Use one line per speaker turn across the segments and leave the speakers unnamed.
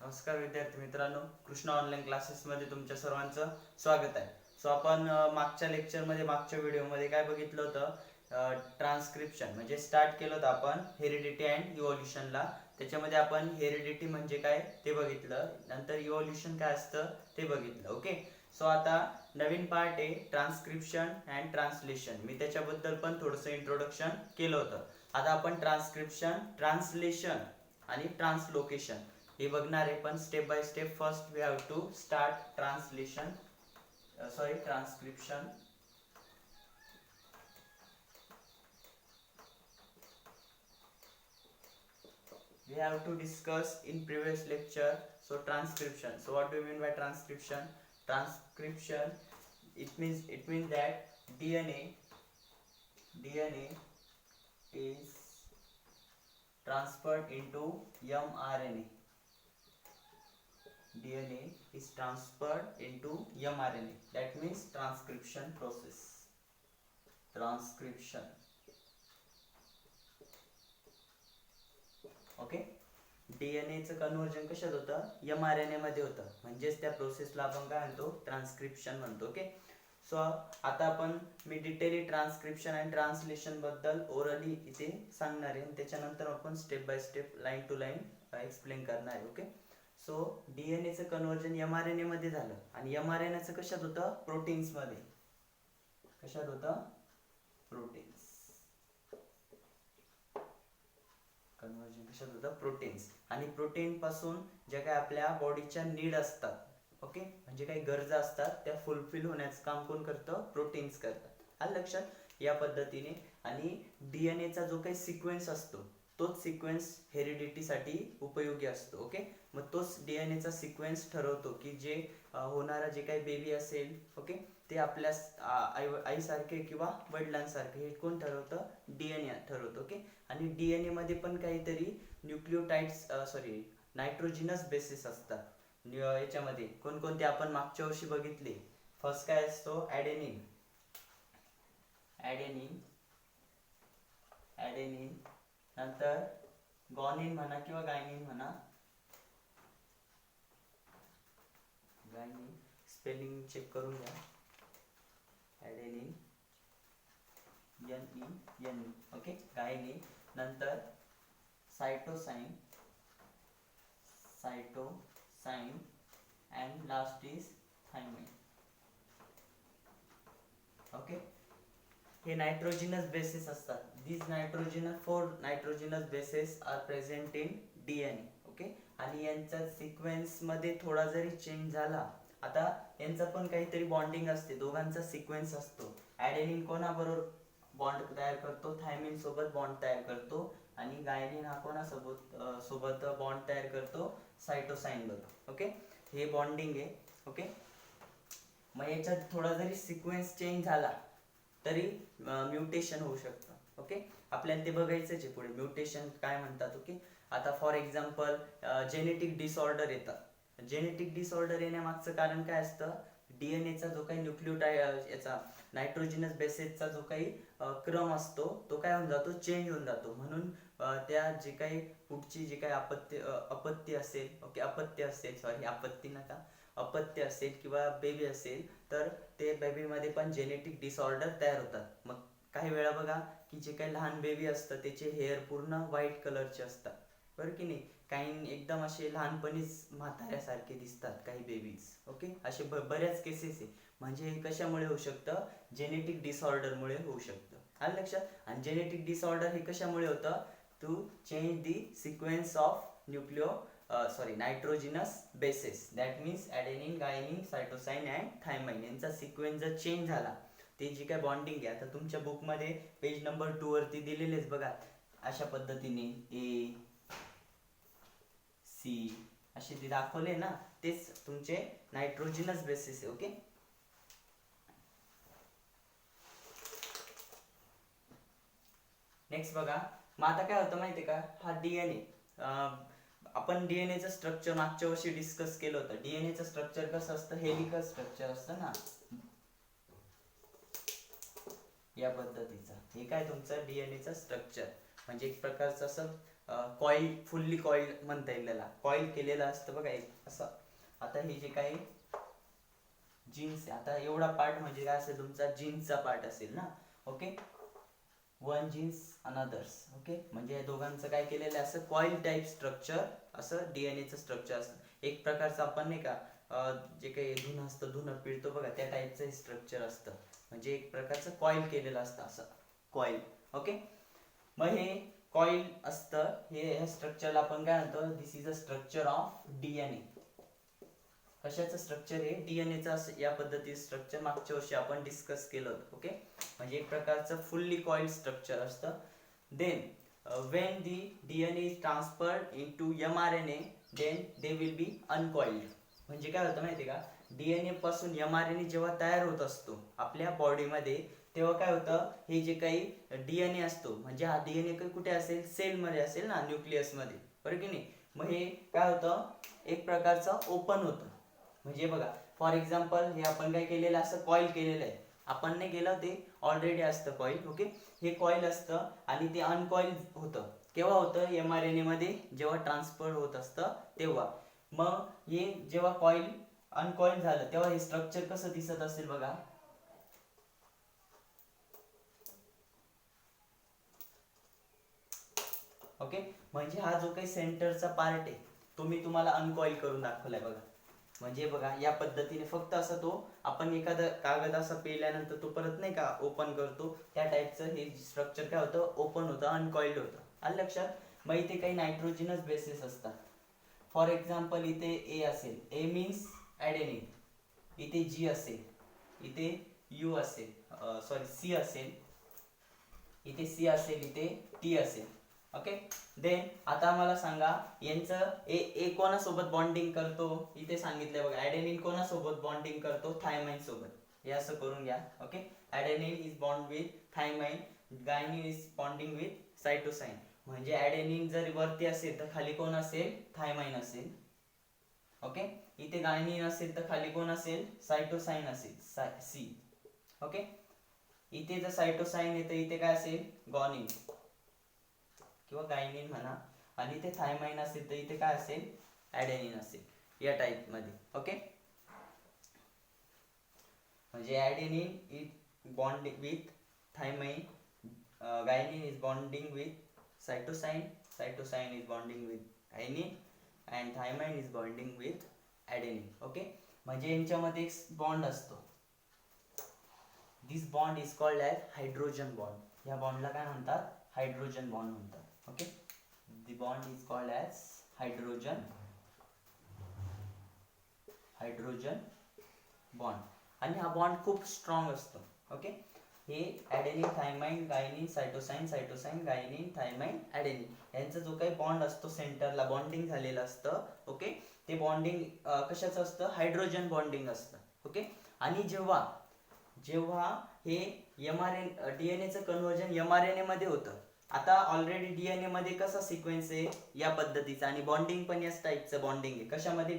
नमस्कार विद्यार्थी मित्रांनो, कृष्णा ऑनलाईन क्लासेसमध्ये तुमच्या सर्वांचं स्वागत आहे. आपण मागच्या लेक्चरमध्ये मागच्या व्हिडिओमध्ये काय बघितलं होतं? ट्रान्सक्रिप्शन म्हणजे स्टार्ट केलं होतं आपण हेरिडिटी अँड इव्होल्युशनला. त्याच्यामध्ये आपण हेरिडिटी म्हणजे काय ते बघितलं, नंतर इव्होल्युशन काय असतं ते बघितलं. ओके, आता नवीन पार्ट आहे ट्रान्सक्रिप्शन अँड ट्रान्सलेशन. मी त्याच्याबद्दल पण थोडंसं इंट्रोडक्शन केलं होतं. आता आपण ट्रान्सक्रिप्शन, ट्रान्सलेशन आणि ट्रान्सलोकेशन हे बघणार आहे, पण step by step. First we have to start transcription. We have to discuss in previous lecture. So transcription. So what do you mean by transcription? Transcription, it means that DNA is transferred into mRNA. DNA is transferred into mRNA. That means transcription process. Transcription. Okay, डीएनएचं conversion कशात होतं? mRNA मध्ये होतं. म्हणजेच त्या प्रोसेसला आपण काय म्हणतो? ट्रान्सक्रिप्शन म्हणतो. ओके, सो आता मी डिटेली ट्रान्सक्रिप्शन अँड ट्रान्सलेशन बद्दल ओरली इथे सांगणार आहे, त्याच्यानंतर आपण step by step line to line explain करणार आहे. ओके, सो डीएनएचं कन्व्हर्जन mRNA मध्ये झालं आणि mRNAचं कशात होतं? प्रोटीन्स मध्ये. कशात होतं? प्रोटीन्स. कन्व्हर्जन कशात होतं? प्रोटीन्स. आणि प्रोटीन पासून ज्या काय आपल्या बॉडीच्या नीड असतात, ओके, म्हणजे काही गरजा असतात, त्या फुलफिल होण्याचं काम कोण करतं? प्रोटीन्स करतात. आलं लक्षात? या पद्धतीने. आणि डीएनएचा जो काही सिक्वेन्स असतो तोच सिक्वेन्स हेरिडिटीसाठी उपयोगी असतो. ओके, मग तोच डीएनएचा सिक्वेन्स ठरवतो की जे होणारा जे काही बेबी असेल, ओके, ते आपल्या आईसारखे किंवा वडिलांसारखे हे कोण ठरवतं? डीएनए ठरवतो. ओके, आणि डीएनए मध्ये पण काहीतरी न्यूक्लियोटाइड्स नायट्रोजिनस बेसिस असतात. याच्यामध्ये कोणकोणते आपण मागच्या वर्षी बघितले. फर्स्ट काय असतो? ॲडेनिन. नंतर गॉनिन म्हणा किंवा गायनिन म्हणा. गायनिन स्पेलिंग चेक करून घ्या. Adenine, NEN. Okay, guanine. नंतर cytosine and last is thymine. Okay, हे नायट्रोजिनस बेसिस असतात. these four nitrogenous bases are present in DNA. Okay, आणि यांचा सिक्वेन्स मध्ये थोडा जरी चेंज झाला, आता यांचा पण काहीतरी बॉन्डिंग असते, दोघांचा सिक्वेन्स असतो. ॲडेनिन कोणाबरोबर बॉन्ड तयार करतो? थायमिन सोबत बॉन्ड तयार करतो. आणि गायनिन हा कोणासोबत बॉन्ड तयार करतो? सायटोसाइन बरोबर. ओके, हे बॉन्डिंग आहे. ओके, मग याच्यात थोडा जरी सिक्वेन्स चेंज झाला तरी म्युटेशन होऊ शकतं. ओके, आपल्याला ते बघायचंच आहे पुढे म्युटेशन काय म्हणतात. ओके, आता फॉर एक्झाम्पल जेनेटिक डिसऑर्डर येतात. जेनेटिक डिसऑर्डर येण्यामागचं कारण काय असतं? डीएनएचा जो काही न्यूक्लियोटाइड याचा नायट्रोजिनस बेसेसचा जो काही क्रम असतो तो काय होऊन जातो? चेंज होऊन जातो. म्हणून त्या जे काही पुढची जे काही अपत्य असेल किंवा बेबी असेल, तर ते बेबीमध्ये पण जेनेटिक डिसऑर्डर तयार होतात. मग काही वेळा बघा की जे काही लहान बेबी असतं त्याचे हेअर पूर्ण व्हाईट कलरचे असतात, बरं की नाही? काही एकदम असे लहानपणीच म्हाताऱ्यासारखे दिसतात काही बेबीज. ओके, असे बऱ्याच केसेस आहे. म्हणजे हे कशामुळे होऊ शकतं? जेनेटिक डिसऑर्डरमुळे होऊ शकतं. आलं लक्षात? आणि जेनेटिक डिसऑर्डर हे कशामुळे होतं? To change the sequence of nitrogenous bases. That means adenine, guanine, cytosine and thymine यांचा सिक्वेन्स जर चेंज झाला, ते जी काय बॉन्डिंग आहे, आता तुमच्या बुकमध्ये पेज नंबर 2 वरती दिलेलेच बघा, अशा पद्धतीने A, C असे ते दाखवले ना, तेच तुमचे नायट्रोजिनस बेसिस आहे. ओके, नेक्स्ट बघा. मग आता काय होतं माहितीये का? हा डीएनए, आपण डीएनएचं स्ट्रक्चर मागच्या वर्षी डिस्कस केलं होतं. डीएनएचं स्ट्रक्चर कसं असतं? हेलिकल स्ट्रक्चर असतं ना, या पद्धतीचं. हे काय तुमचं डीएनएचं स्ट्रक्चर म्हणजे एक प्रकारचं असं कॉईल, फुल्ली कॉईल म्हणता येईल त्याला, कॉईल केलेलं असतं बघा एक असं. आता हे जे काही जीन्स, आता एवढा पार्ट म्हणजे काय असेल तुमचा जीन्सचा पार्ट असेल ना, okay. One genes another's, okay. म्हणजे या दोघांचं काय केलेलं आहे, असं कॉईल टाईप स्ट्रक्चर, असं डीएनएचं स्ट्रक्चर असतं. एक प्रकारचं आपण नाही का जे काही धुणं असतं, धुणं पिळतो बघा, त्या टाईपचं हे स्ट्रक्चर असतं. म्हणजे एक प्रकारचं कॉईल केलेलं असतं असं, कॉईल, ओके. मग हे कॉईल असतं, हे स्ट्रक्चरला आपण काय म्हणतो, this is a structure of DNA. कशाचं स्ट्रक्चर आहे, डीएनएचं या पद्धतीचं स्ट्रक्चर मागच्या वर्षी आपण डिस्कस केलं होतं, ओके. म्हणजे एक प्रकारचं फुल्ली कॉइल्ड स्ट्रक्चर असतं. Then when the DNA is transferred into mRNA then they will be uncoiled. म्हणजे काय होतं माहिती का, डीएनए पासून mRNA जेव्हा तयार होत असतो आपल्या बॉडीमध्ये, तेव्हा काय होतं, हे जे काही डीएनए असतो, म्हणजे हा डीएनए कुठे असेल, सेलमध्ये असेल ना, न्यूक्लियस मध्ये, बरोबर की नाही. मग हे काय होतं, एक प्रकारचं ओपन होतं. म्हणजे बघा, फॉर एक्झाम्पल हे आपण काय केलेलं, असं कॉईल केलेलं आहे, आपण नाही केलं, ते ऑलरेडी असतं कॉईल, ओके. हे कॉईल असतं आणि ते अनकॉईल होतं. केव्हा होतं, mRNA मध्ये जेव्हा ट्रान्सफर होत असतं तेव्हा. मग हे जेव्हा कॉईल अनकॉईल झालं तेव्हा हे स्ट्रक्चर कसं दिसत असेल बघा, ओके. म्हणजे हा जो काही सेंटरचा पार्ट आहे तो मी तुम्हाला अनकॉईल करून दाखवलाय बघा. म्हणजे बघा या पद्धतीने फक्त असं तो आपण एखादा कागद असा पिळल्यानंतर तो परत नाही का ओपन करतो, त्या टाईपचं हे स्ट्रक्चर काय होतं, ओपन होतं, अनकॉइल्ड होतं. आलं लक्षात. मग इथे काही नायट्रोजिनस बेसिस असतात. फॉर एक्झाम्पल इथे ए असेल, ए मीन्स ॲडेनिन, इथे जी असेल, इथे यू असेल, सॉरी सी असेल, इथे सी असेल, इथे टी असेल, ओके. देन आता मला सांगा यांचं ए कोणासोबत बॉन्डिंग करतो, इथे सांगितलंय बघा, ॲडेनिन कोणासोबत बॉन्डिंग करतो, थायमाइन सोबत. हे असं करून घ्या, okay. Adenine is bond with thymine, guanine is bonding with cytosine. म्हणजे ॲडेनिन जर वरती असेल तर खाली कोण असेल, थायमाइन असेल, ओके. इथे गायनिन असेल तर खाली कोण असेल, सायटोसाइन असेल, सी, ओके. इथे जर सायटोसाइन येतं, इथे काय असेल, गॉनिन किंवा गायनिन म्हणा, आणि इथे थायमाइन असेल तर इथे काय असेल, ॲडेनिन असेल, या टाइप मध्ये, ओके. म्हणजे adenine is bonding with thymine, guanine is bonding with cytosine, cytosine is bonding with guanine, and thymine is bonding with adenine, okay. म्हणजे यांच्यामध्ये एक बॉन्ड असतो. This bond is called as hydrogen bond. या बॉन्डला काय म्हणतात, hydrogen bond म्हणतात, okay. The bond is called as hydrogen bond. आणि हा बॉन्ड खूप स्ट्रॉंग असतो, ओके. हे ॲडेनिन, थायमाइन, गायनिन, सायटोसाइन, सायटोसाइन, गायनिन, थायमाइन, ॲडेनिन यांचा जो काही बॉन्ड असतो, सेंटरला बॉन्डिंग झालेलं असतं, ओके. ते बॉन्डिंग कशाचं असतं, हायड्रोजन बॉन्डिंग असतं, ओके. आणि जेव्हा हे डीएनएचं कन्व्हर्जन mRNA मध्ये होतं. आता ऑलरेडी डीएनए मध्ये कसा सिक्वेन्स आहे या पद्धतीचा, आणि बॉन्डिंग पण याच टाईपचं बॉन्डिंग आहे. कशामध्ये,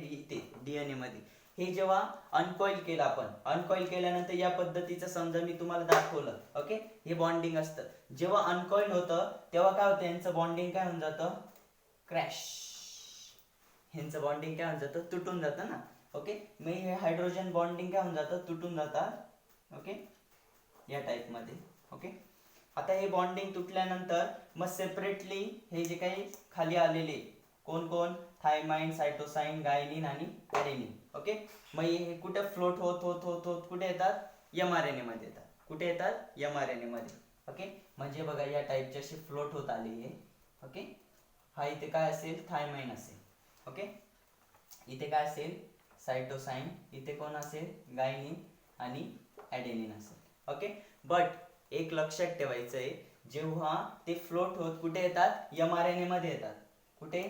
डीएनए मध्ये. हे जेव्हा अनकॉइल केलं आपण, अनकॉइल केल्यानंतर या पद्धतीचं समजा मी तुम्हाला दाखवलं, ओके. हे बॉन्डिंग असतं. जेव्हा अनकॉइल होतं तेव्हा काय होतं, यांचं बॉन्डिंग काय होऊन जातं, क्रॅश. ह्यांचं बॉन्डिंग काय होऊन जातं, तुटून जातं ना, ओके. मग हे हायड्रोजन बॉन्डिंग काय होऊन जातं, तुटून जातात, ओके, या टाइप मध्ये, ओके. आता हे बॉन्डिंग तुटल्यानंतर मग सेपरेटली हे जे काही खाली आलेले कोण कोण, थायमाइन, सायटोसाइन, गायनिन आणि ॲडेनिन, ओके. मग हे कुठे फ्लोट होत होत होत होत कुठे येतात, mRNA मध्ये येतात. कुठे येतात, mRNA मध्ये, ओके. म्हणजे बघा या टाइपचे असे फ्लोट होत आले हे, ओके. हा इथे काय असेल, थायमाइन असेल, ओके. इथे काय असेल, सायटोसाइन, इथे कोण असेल, गायनिन आणि ॲडेनिन असेल, ओके. बट एक लक्षात ठेवायचं आहे, जेव्हा ते फ्लोट होत कुठे येतात, mRNA मध्ये येतात. कुठे,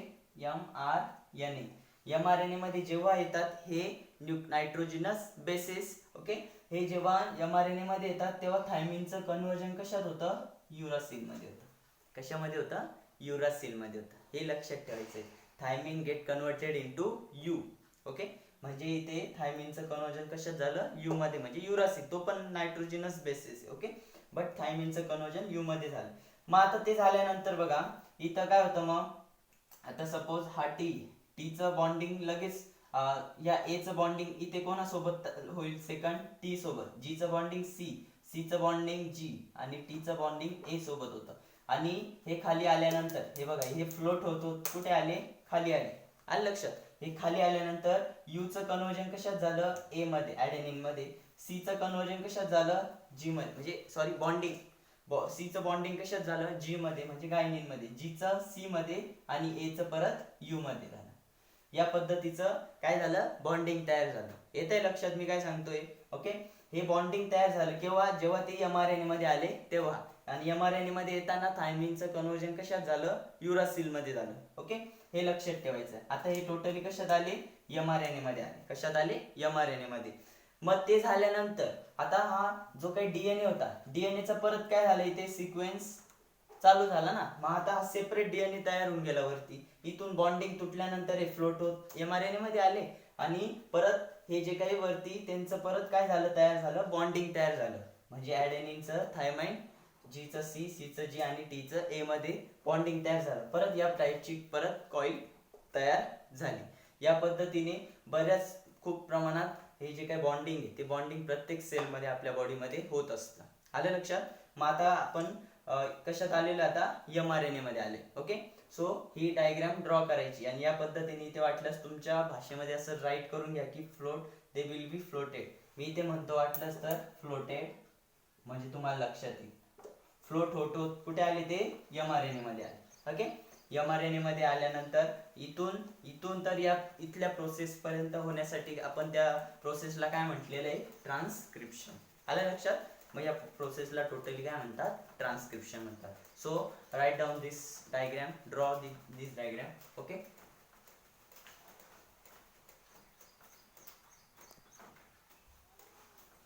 mRNA मध्ये जेव्हा येतात हे नायट्रोजिनस बेसिस, ओके. हे जेव्हा mRNA मध्ये येतात तेव्हा थायमिनचं कन्व्हर्जन कशात होतं, युरासिल मध्ये होतं. कशामध्ये होतं, युरासिल मध्ये होतं. हे लक्षात ठेवायचं आहे. Thymine get converted into U, okay. म्हणजे इथे थायमिनचं कन्वर्जन कशात झालं, यू मध्ये, म्हणजे युरासिल, तो पण नायट्रोजिनस बेसिस, ओके. बट थायमिनचं कन्वर्जन यू मध्ये झालं. मग आता ते झाल्यानंतर बघा इथं काय होतं मग, आता सपोज हा टीचं बॉन्डिंग लगेच या एचं बॉन्डिंग इथे कोणासोबत होईल, सेकंड टी सोबत, जीचं बॉन्डिंग सीचं बॉन्डिंग जी आणि टीचं बॉन्डिंग ए सोबत होतं. आणि हे खाली आल्यानंतर हे बघा, हे फ्लोट होतो, कुठे आले, खाली आले. आलं लक्षात. हे खाली आल्यानंतर यूचं कन्वर्जन कशात झालं, ए मध्ये, ऍडेनिन मध्ये. सीचं कन्वर्जन कशात झालं, जी मध्ये, म्हणजे सॉरी बॉन्डिंग, सीचं बॉन्डिंग कशात झालं, जी मध्ये म्हणजे गायनिन मध्ये, जीचं सी मध्ये आणि एचं परत यू मध्ये झालं. या पद्धतीचं काय झालं, बॉन्डिंग तयार झालं. येतंय लक्षात मी काय सांगतोय. ओके. हे बॉन्डिंग तयार झालं केव्हा, जेव्हा ते एमआरएनए मध्ये आले तेव्हा. आणि एमआरएनए मध्ये येताना थायमिनचं कन्वर्जन कशात झालं, युरासिल मध्ये झालं. ओके, हे लक्षात ठेवायचं. आता हे टोटली कशात आले, एमआरएनए मध्ये आले. कशात आले, एमआरएनए मध्ये. मग ते झाल्यानंतर आता हा जो काही डीएनए होता, डीएनएचा परत काय झालं, इथे सिक्वेन्स चालू झाला ना. मग आता हा सेपरेट डीएनए तयार होऊन गेला वरती. इथून बॉन्डिंग तुटल्यानंतर हे फ्लोट होत एमआरएनए मध्ये आले आणि परत हे जे काही वरती त्यांचं परत काय झालं, तयार झालं, बॉन्डिंग तयार झालं. म्हणजे ऍडेनिनचं थायमाइन, जीचं सी, सीचं जी आणि टीचं ए मध्ये बॉन्डिंग तयार झालं. परत या टाईपची परत कॉईल तयार झाली. या पद्धतीने बऱ्याच खूप प्रमाणात हे जे काही बॉन्डिंग आहे ते बॉन्डिंग प्रत्येक सेलमध्ये आपल्या बॉडीमध्ये होत असतं. आलं लक्षात. मग आता आपण कशात आलेलं, आता एमआरएनए मध्ये आले. ओके. सो ही डायग्राम ड्रॉ करायची आणि या पद्धतीने इथे वाटल्यास तुमच्या भाषेमध्ये असं राईट करून घ्या की float, they will be floated. मी इथे म्हणतो वाटलंच तर फ्लोटेड, म्हणजे तुम्हाला लक्षात येईल. फ्लोट होतो कुठे आले, ते एमआरएनए मध्ये आले. ओके. एमआरएनए मध्ये आल्यानंतर इथून तर या इथल्या प्रोसेस पर्यंत होण्यासाठी आपण त्या प्रोसेसला काय म्हटलेलं आहे, ट्रान्सक्रिप्शन. आलं लक्षात. मग या प्रोसेसला टोटली काय म्हणतात, ट्रान्सक्रिप्शन म्हणतात. सो राईट डाऊन दिस डायग्राम, ड्रॉ दिस डायग्राम. ओके.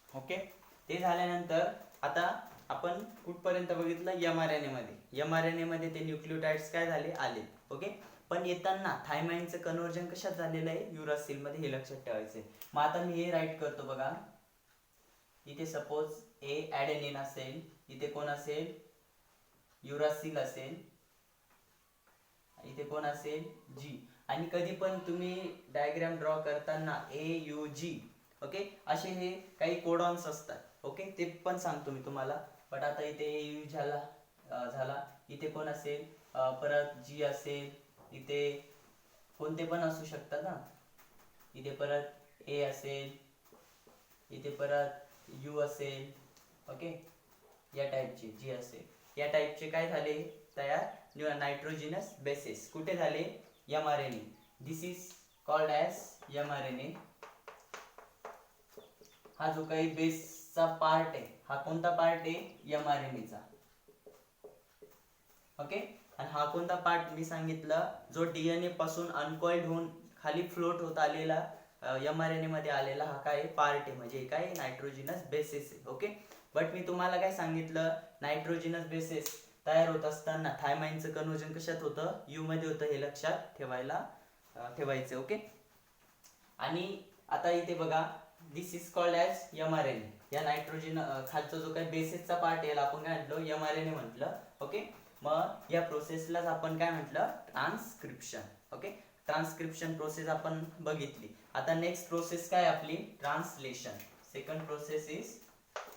ओके. ते झाल्यानंतर आता आपण कुठपर्यंत बघितलं, एमआरएनए मध्ये. एमआरएनए मध्ये ते न्यूक्लियोटाइड्स काय झाले, आले. ओके. पण येताना थायमाइनचं कन्वर्जन कशात झालेलं आहे, युरासिल मध्ये. हे लक्षात ठेवायचंय. मग आता मी हे राईट करतो बघा. इथे सपोज ए ऍडेनिन असेल, इथे कोण असेल, युरासिल असेल, इथे कोण असेल, जी. आणि कधी पण तुम्ही डायग्राम ड्रॉ करताना ए यू जी, ओके, असे हे काही कोडॉन्स असतात. ओके, ते पण सांगतो मी तुम्हाला. बट आता इथे ए यू झाला, इथे कोण असेल, परत जी असेल, इथे कोणते पण असू शकतात ना. इथे परत ए असेल, इथे परत यू असेल. ओके, या टाईपचे जी असेल, या टाईपचे काय झाले तयार, नायट्रोजिनस बेसेस. कुठे झाले, mRNA. This is called as mRNA. हा जो काही बेसचा पार्ट आहे, हा कोणता पार्ट आहे, एमआरएनएचा. ओके. आणि हा कोणता पार्ट मी सांगितलं, जो डीएनए पासून अनकॉइल्ड होऊन खाली फ्लोट होत आलेला एमआरएनए मध्ये आलेला हा काय पार्ट आहे, म्हणजे काय, नायट्रोजिनस बेसिस आहे. ओके. बट मी तुम्हाला काय सांगितलं, नायट्रोजिनस बेसिस तयार होत असताना थायमाइनचं कन्वर्जन कशात होतं, यू मध्ये होतं. हे लक्षात ठेवायचं. ओके. आणि आता इथे बघा, दिस इज कॉल्ड ॲज एमआरएनए. या नायट्रोजन खालचा जो काही बेसिसचा पार्ट आहे आपण काय म्हटलं, एमआरएनए म्हटलं. ओके. मग या प्रोसेसलाच आपण काय म्हटलं, ट्रान्सक्रिप्शन. ओके. ट्रान्सक्रिप्शन प्रोसेस आपण बघितली. आता नेक्स्ट प्रोसेस काय आपली, translation. Second process is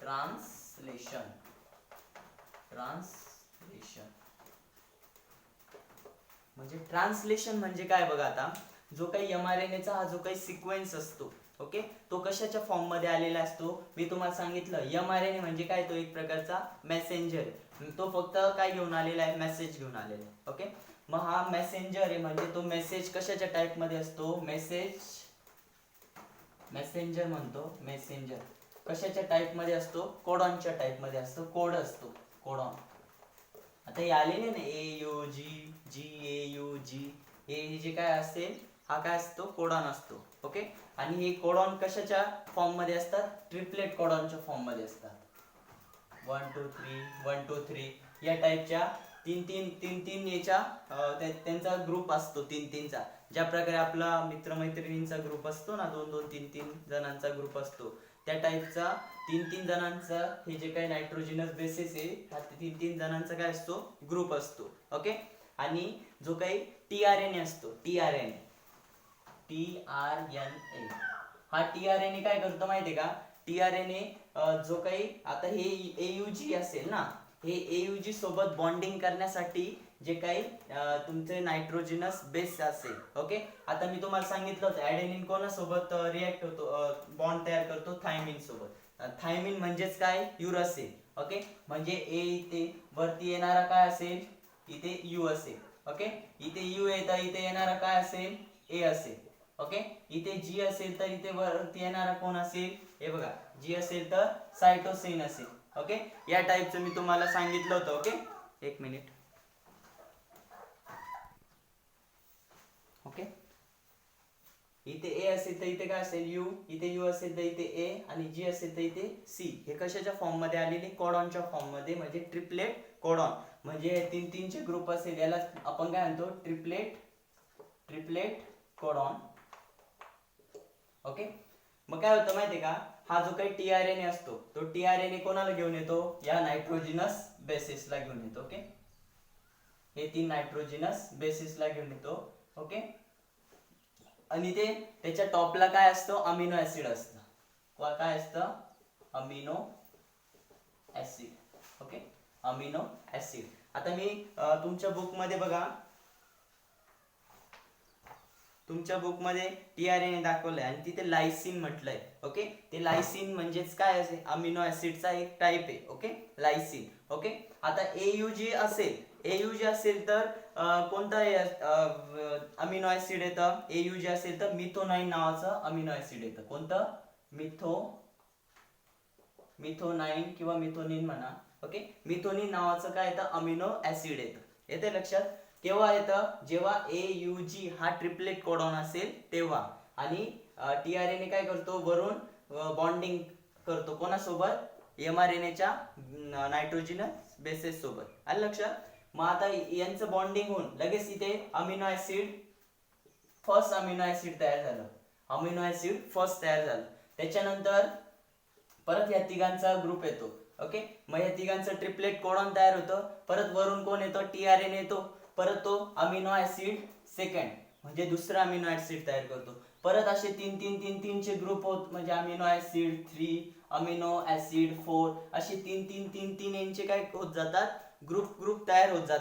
translation. म्हणजे ट्रान्सलेशन म्हणजे काय बघा. आता जो काही एमआरएनएचा हा जो काही सिक्वेन्स असतो, ओके, तो कशाच्या फॉर्म मध्ये आलेला असतो, मी तुम्हाला सांगितलं. एमआरएनए म्हणजे काय, तो एक प्रकारचा मेसेंजर. तो फक्त काय घेऊन आलेला आहे, मेसेज घेऊन आलेला आहे. ओके. मग हा मेसेंजर आहे, म्हणजे तो मेसेज कशाच्या टाइप मध्ये असतो, मेसेंजर म्हणतो. मेसेंजर कशाच्या टाइप मध्ये असतो, कोडॉनच्या टाइप मध्ये असतो. कोड असतो, कोडॉन. आता हे आलेले ना, ए you G, G A you जी, हे जे काय असेल, हा काय असतो, कोडॉन असतो. ओके. आणि हे कोडॉन कशाच्या फॉर्म मध्ये असतात, ट्रिपलेट कोडॉनच्या फॉर्म मध्ये असतात. 1 2 3 1 2 3 या टाइपच्या तीन याच्या त्यांचा ग्रुप असतो, तीनचा. ज्या प्रकारे आपला मित्रमैत्रिणींचा ग्रुप असतो ना, 2 3 जणांचा ग्रुप असतो, त्या टाइपचा तीन जणांचा हे जे काही नायट्रोजिनस बेसिस आहे, हा तीन जणांचा काय असतो, ग्रुप असतो. ओके. आणि जो काही tRNA असतो, tRNA हा tRNA काय करतो माहितीये का? tRNA जो काही आता हे AUG असेल ना, हे AUG सोबत बॉन्डिंग करण्यासाठी जे काही तुमचे नायट्रोजनस बेस असेल, ओके. आता मी तुम्हाला सांगितलं होतं ऍडेनिन कोणासोबत रिएक्ट होतो, बॉन्ड तयार करतो थायमिन सोबत. थायमिन म्हणजेच काय? युरासिल, ओके. म्हणजे ए इथे वरती येणारा काय असेल? इथे यू असेल, ओके. इथे यू येता इथे येणारा काय असेल? ए असेल, ओके. इथे जी असेल तर इथे वरती येणारा कोण असेल? हे बघा, जी असेल तर सायटोसिन असेल, ओके. या टाइपचं मी तुम्हाला सांगितलं होतं, ओके. एक मिनिट, ओके. इथे ए असेल तर इथे काय असेल? यू. इथे यू असेल तर इथे ए, आणि जी असेल तर इथे सी. हे कशाच्या फॉर्म मध्ये आलेले? कोडॉनच्या फॉर्म मध्ये, म्हणजे ट्रिपलेट कोडॉन. म्हणजे तीन तीनचे ग्रुप असेल, याला आपण काय म्हणतो? Triplet codon, okay. मग काय होतं माहितीये का? हा जो काही tRNA असतो, तो tRNA कोणाला घेऊन येतो? या नायट्रोजिनस बेसिसला घेऊन येतो, ओके. हे 3 नायट्रोजिनस बेसिसला घेऊन येतो, ओके. आणि ते त्याच्या टॉपला काय असतं? अमिनो ऍसिड असतं. काय असतं? Amino acid, okay. Amino acid. आता मी तुमच्या बुक मध्ये बघा, तुमच्या बुक मध्ये tRNA दाखवलंय आणि तिथे लायसिन म्हटलंय, ओके. ते लायसिन म्हणजेच काय असेल? अमिनो ऍसिडचा एक टाइप आहे, ओके, लायसिन, ओके. आता AUG असेल तर कोणता अमिनो ऍसिड येतं? AUG असेल तर मिथोनाइन नावाचं अमिनो ऍसिड येतं. कोणतं? मिथोनाइन किंवा मिथोनिन म्हणा, ओके. मिथोनिन नावाचं काय येतं? अमिनो ऍसिड येतं. येते लक्षात? केव्हा येतं? जेव्हा AUG हा ट्रिपलेट कोडॉन असेल तेव्हा. आणि tRNA काय करतो? वरून बॉन्डिंग करतो कोणासोबत? mRNA च्या नायट्रोजनस बेसेस सोबत. आलं लक्षात? मग आता यांचं बॉन्डिंग होऊन लगेच इथे amino acid, first amino acid तयार झालं. अमिनो ऍसिड फर्स्ट तयार झालं. त्याच्यानंतर परत या तिघांचा ग्रुप येतो, ओके. मग या तिघांचं ट्रिपलेट कोडॉन तयार होतं. परत वरून कोण येतो? tRNA येतो. परत तो अमिनो ऍसिड सेकंड, म्हणजे दुसरा अमिनो ऍसिड तयार करतो. परत असे तीन चे ग्रुप होत, म्हणजे अमिनो ऍसिड 3, अमिनो ऍसिड 4, असे तीन यांचे काय होत जातात? ग्रुप तयार होत जातात.